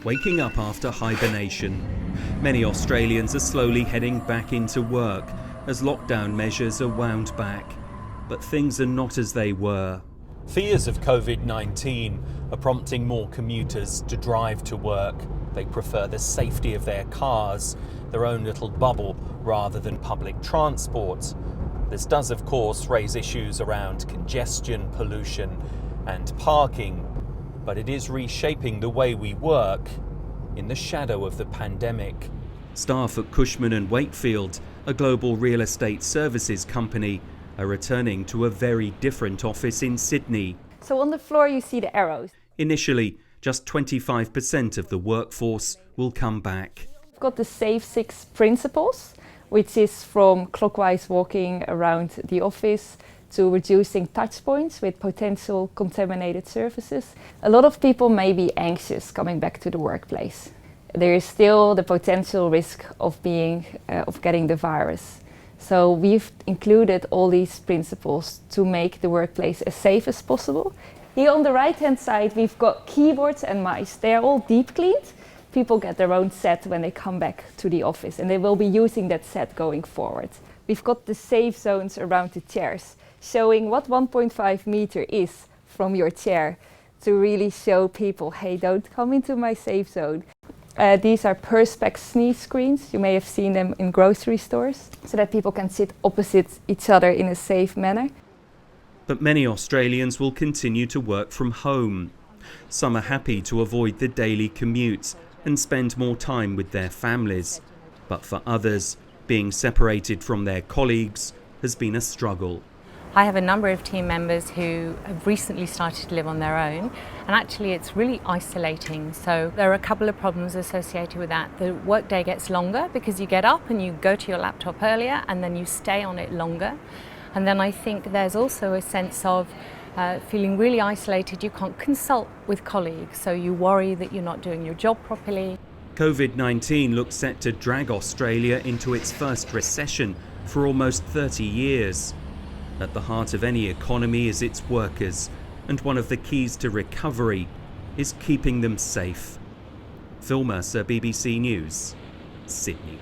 waking up after hibernation. Many Australians are slowly heading back into work as lockdown measures are wound back. But things are not as they were. Fears of COVID-19 are prompting more commuters to drive to work. They prefer the safety of their cars, their own little bubble, rather than public transport. This does, of course, raise issues around congestion, pollution, and parking. But it is reshaping the way we work in the shadow of the pandemic. Staff at Cushman & Wakefield, a global real estate services company, are returning to a very different office in Sydney. So on the floor you see the arrows. Initially, just 25% of the workforce will come back. We've got the Safe 6 principles, which is from clockwise walking around the office to reducing touch points with potential contaminated surfaces. A lot of people may be anxious coming back to the workplace. There is still the potential risk of getting the virus. So we've included all these principles to make the workplace as safe as possible. Here on the right-hand side, we've got keyboards and mice. They are all deep cleaned. People get their own set when they come back to the office, and they will be using that set going forward. We've got the safe zones around the chairs, showing what 1.5 meter is from your chair to really show people, hey, don't come into my safe zone. These are Perspex sneeze screens. You may have seen them in grocery stores, so that people can sit opposite each other in a safe manner. But many Australians will continue to work from home. Some are happy to avoid the daily commutes and spend more time with their families. But for others, being separated from their colleagues has been a struggle. I have a number of team members who have recently started to live on their own, and actually it's really isolating. So there are a couple of problems associated with that. The workday gets longer because you get up and you go to your laptop earlier and then you stay on it longer. And then I think there's also a sense of feeling really isolated. You can't consult with colleagues, so you worry that you're not doing your job properly. COVID-19 looks set to drag Australia into its first recession for almost 30 years. At the heart of any economy is its workers, and one of the keys to recovery is keeping them safe. Phil Mercer, BBC News, Sydney.